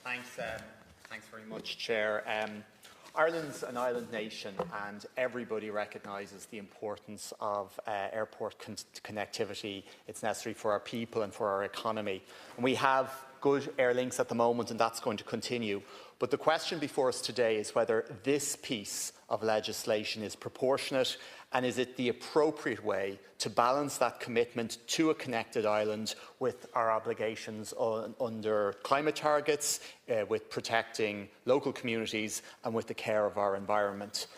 Thanks very much, Chair. Ireland's an island nation, and everybody recognises the importance of airport connectivity. It's necessary for our people and for our economy. And we have good air links at the moment, and that's going to continue. But the question before us today is whether this piece of legislation is proportionate, and is it the appropriate way to balance that commitment to a connected island with our obligations under climate targets, with protecting local communities and with the care of our environment.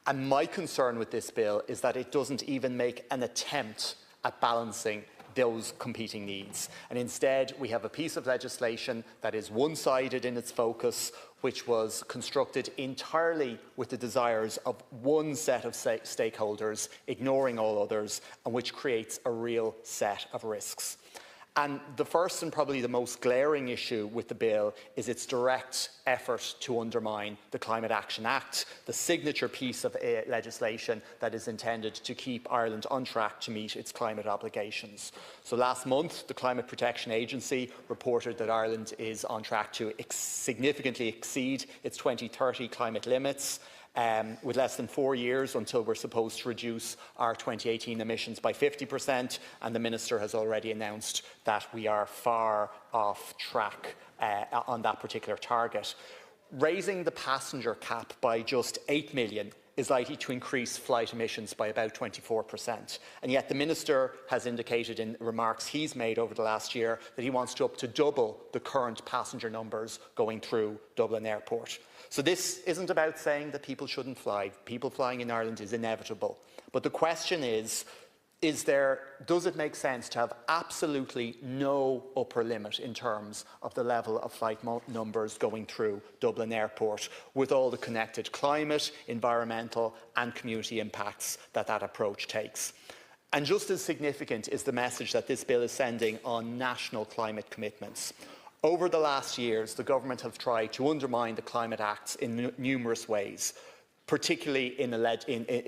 And my concern with this bill is that it doesn't even make an attempt at balancing those competing needs. And instead, we have a piece of legislation that is one-sided in its focus, which was constructed entirely with the desires of one set of stakeholders, ignoring all others, and which creates a real set of risks. And the first and probably the most glaring issue with the bill is its direct effort to undermine the Climate Action Act, the signature piece of legislation that is intended to keep Ireland on track to meet its climate obligations. So last month, the Climate Protection Agency reported that Ireland is on track to significantly exceed its 2030 climate limits. With less than 4 years until we're supposed to reduce our 2018 emissions by 50%, and the Minister has already announced that we are far off track on that particular target. Raising the passenger cap by just 8 million is likely to increase flight emissions by about 24%. And yet the Minister has indicated in remarks he's made over the last year that he wants to up to double the current passenger numbers going through Dublin Airport. So this isn't about saying that people shouldn't fly. People flying in Ireland is inevitable. But the question is does it make sense to have absolutely no upper limit in terms of the level of flight numbers going through Dublin Airport, with all the connected climate, environmental and community impacts that that approach takes? And just as significant is the message that this bill is sending on national climate commitments. Over the last years, the government have tried to undermine the Climate Acts in numerous ways, particularly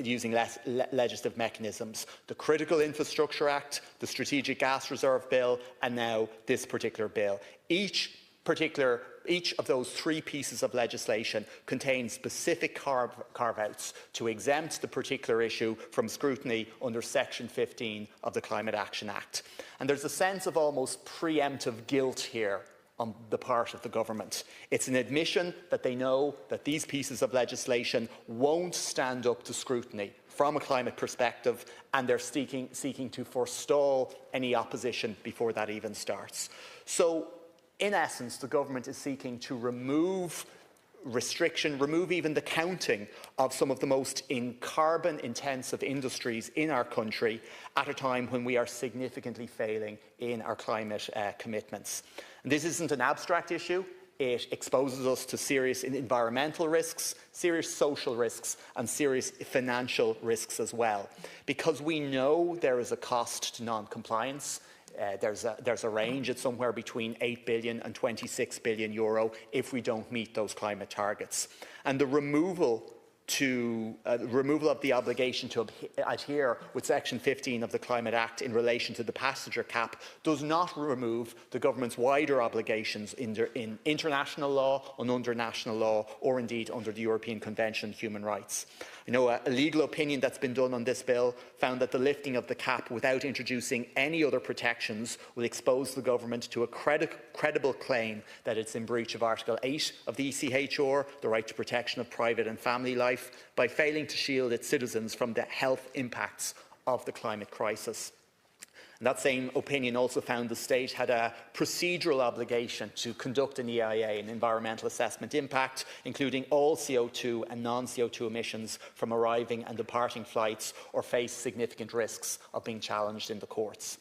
using legislative mechanisms. The Critical Infrastructure Act, the Strategic Gas Reserve Bill, and now this particular bill. Each of those three pieces of legislation contains specific carve-outs to exempt the particular issue from scrutiny under Section 15 of the Climate Action Act. And there's a sense of almost preemptive guilt here on the part of the government. It's an admission that they know that these pieces of legislation won't stand up to scrutiny from a climate perspective, and they're seeking to forestall any opposition before that even starts. So, in essence, the government is seeking to remove even the counting of some of the most carbon-intensive industries in our country at a time when we are significantly failing in our climate commitments. And this isn't an abstract issue. It exposes us to serious environmental risks, serious social risks, and serious financial risks as well. Because we know there is a cost to non-compliance. There's a range. It's somewhere between 8 billion and 26 billion euro if we don't meet those climate targets. And the removal of the obligation to adhere with Section 15 of the Climate Act in relation to the passenger cap does not remove the government's wider obligations in international law, and under national law, or indeed under the European Convention on Human Rights. I know a legal opinion that's been done on this bill found that the lifting of the cap without introducing any other protections will expose the government to a credible claim that it's in breach of Article 8 of the ECHR, the right to protection of private and family life, by failing to shield its citizens from the health impacts of the climate crisis. And that same opinion also found the state had a procedural obligation to conduct an EIA, an environmental assessment impact, including all CO2 and non-CO2 emissions from arriving and departing flights, or face significant risks of being challenged in the courts.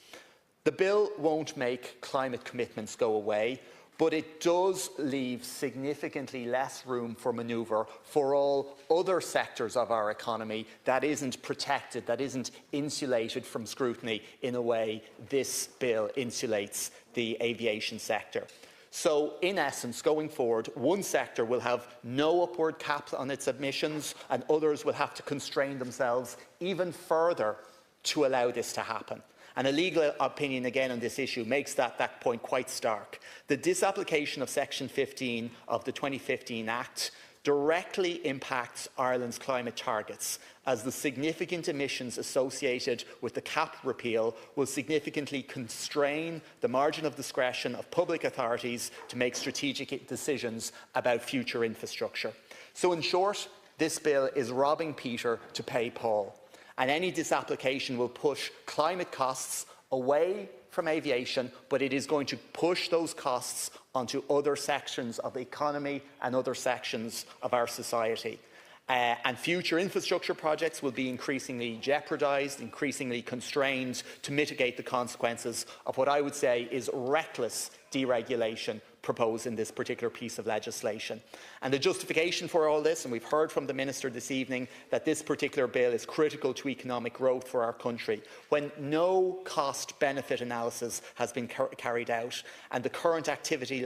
The bill won't make climate commitments go away, but it does leave significantly less room for manoeuvre for all other sectors of our economy that isn't protected, that isn't insulated from scrutiny in a way this bill insulates the aviation sector. So, in essence, going forward, one sector will have no upward cap on its emissions, and others will have to constrain themselves even further to allow this to happen. And a legal opinion, again, on this issue makes that point quite stark. The disapplication of Section 15 of the 2015 Act directly impacts Ireland's climate targets, as the significant emissions associated with the cap repeal will significantly constrain the margin of discretion of public authorities to make strategic decisions about future infrastructure. So in short, this bill is robbing Peter to pay Paul, and any disapplication will push climate costs away from aviation, but it is going to push those costs onto other sections of the economy and other sections of our society. And future infrastructure projects will be increasingly jeopardised, increasingly constrained to mitigate the consequences of what I would say is reckless deregulation proposed in this particular piece of legislation. And the justification for all this, and we've heard from the Minister this evening that this particular bill is critical to economic growth for our country, when no cost-benefit analysis has been carried out, and the current activity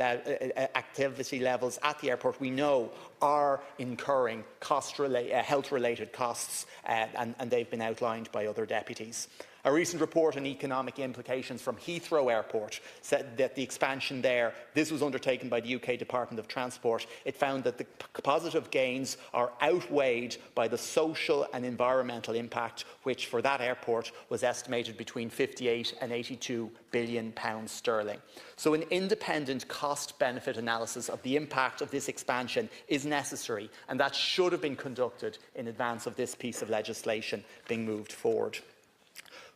levels at the airport we know are incurring health-related costs, and they've been outlined by other deputies. A recent report on economic implications from Heathrow Airport said that the expansion there, this was undertaken by the UK Department of Transport, it found that the positive gains are outweighed by the social and environmental impact, which for that airport was estimated between 58 and 82 billion pounds sterling. So an independent cost-benefit analysis of the impact of this expansion is necessary, and that should have been conducted in advance of this piece of legislation being moved forward.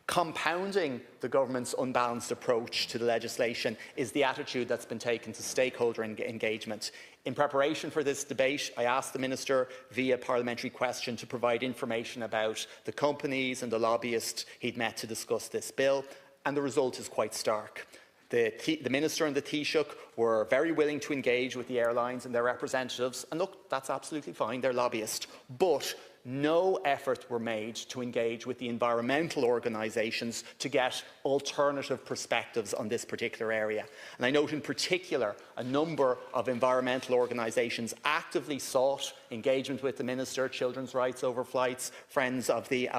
Compounding the government's unbalanced approach to the legislation is the attitude that's been taken to stakeholder engagement. In preparation for this debate, I asked the Minister via parliamentary question to provide information about the companies and the lobbyists he'd met to discuss this bill, and the result is quite stark. The Minister and the Taoiseach were very willing to engage with the airlines and their representatives, and look, that's absolutely fine, they're lobbyists, but no effort were made to engage with the environmental organisations to get alternative perspectives on this particular area. And I note in particular a number of environmental organisations actively sought engagement with the Minister, Children's Rights Over Flights, Friends of the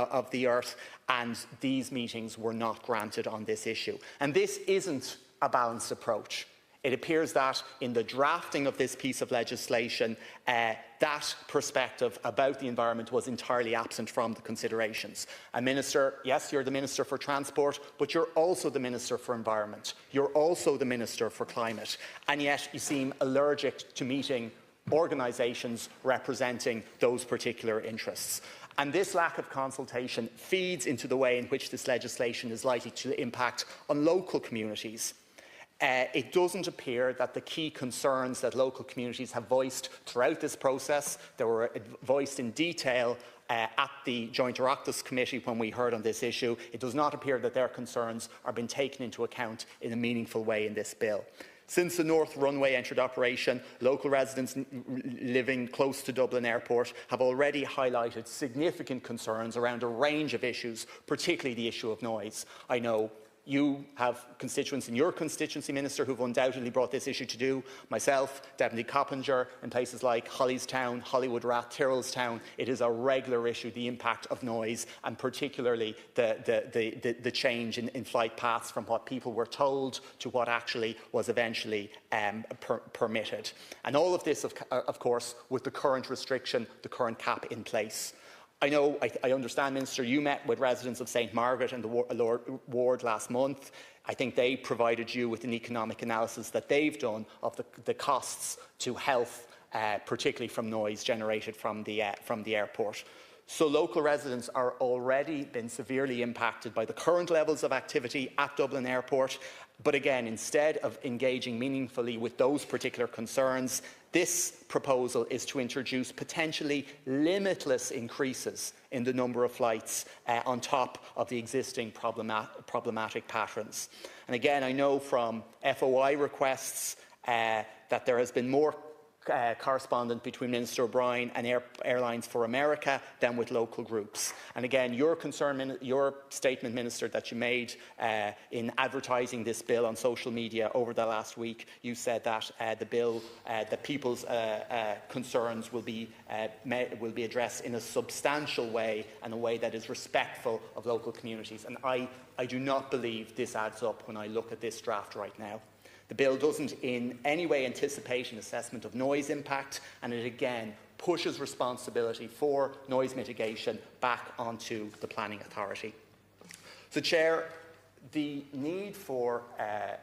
Earth, and these meetings were not granted on this issue. And this isn't a balanced approach. It appears that in the drafting of this piece of legislation, that perspective about the environment was entirely absent from the considerations. And Minister, yes, you're the Minister for Transport, but you're also the Minister for Environment. You're also the Minister for Climate. And yet you seem allergic to meeting organisations representing those particular interests. And this lack of consultation feeds into the way in which this legislation is likely to impact on local communities. It doesn't appear that the key concerns that local communities have voiced throughout this process, that were voiced in detail at the Joint Oireachtas Committee when we heard on this issue, it does not appear that their concerns are being taken into account in a meaningful way in this bill. Since the North Runway entered operation, local residents living close to Dublin Airport have already highlighted significant concerns around a range of issues, particularly the issue of noise. I know you have constituents in your constituency, Minister, who have undoubtedly brought this issue to do. Myself, Deputy Coppinger, in places like Hollystown, Hollywood Rath, Tyrrellstown, it is a regular issue, the impact of noise, and particularly the change in flight paths from what people were told to what actually was eventually permitted. And all of this, of course, with the current restriction, the current cap in place. I understand, Minister, you met with residents of St Margaret and the ward last month. I think they provided you with an economic analysis that they've done of the costs to health, particularly from noise generated from the airport. So local residents are already been severely impacted by the current levels of activity at Dublin Airport. But again, instead of engaging meaningfully with those particular concerns, this proposal is to introduce potentially limitless increases in the number of flights on top of the existing problematic patterns. And again, I know from FOI requests that there has been more correspondent between Minister O'Brien and Airlines for America than with local groups. And again, your concern, your statement, Minister, that you made in advertising this bill on social media over the last week, you said that the bill, that people's concerns will be addressed in a substantial way and a way that is respectful of local communities. And I do not believe this adds up when I look at this draft right now. The bill doesn't in any way anticipate an assessment of noise impact, and it again pushes responsibility for noise mitigation back onto the planning authority. So, Chair, the need for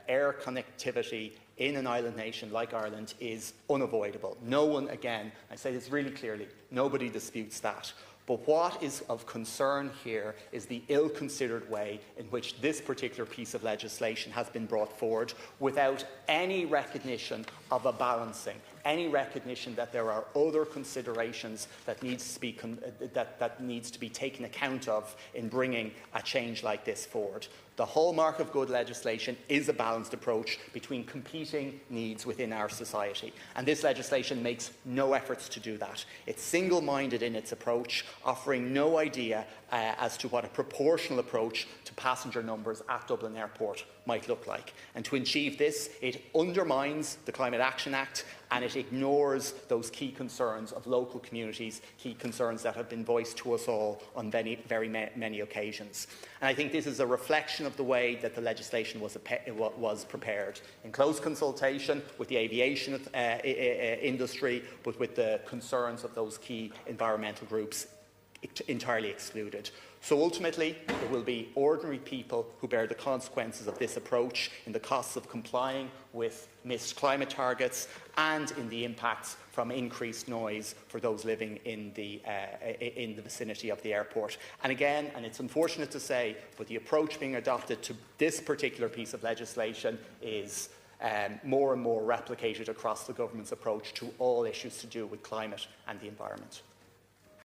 air connectivity in an island nation like Ireland is unavoidable. No one, again, I say this really clearly, nobody disputes that. But what is of concern here is the ill-considered way in which this particular piece of legislation has been brought forward without any recognition of a balancing, any recognition that there are other considerations that needs to be taken account of in bringing a change like this forward. The hallmark of good legislation is a balanced approach between competing needs within our society, and this legislation makes no efforts to do that. It's single-minded in its approach, offering no idea as to what a proportional approach to passenger numbers at Dublin Airport might look like. And to achieve this, it undermines the Climate Action Act and it ignores those key concerns of local communities, key concerns that have been voiced to us all on very many occasions. And I think this is a reflection of the way that the legislation was prepared, in close consultation with the aviation industry, but with the concerns of those key environmental groups entirely excluded. So ultimately, it will be ordinary people who bear the consequences of this approach in the costs of complying with missed climate targets and in the impacts from increased noise for those living in the vicinity of the airport. And again, and it's unfortunate to say, but the approach being adopted to this particular piece of legislation is more and more replicated across the government's approach to all issues to do with climate and the environment.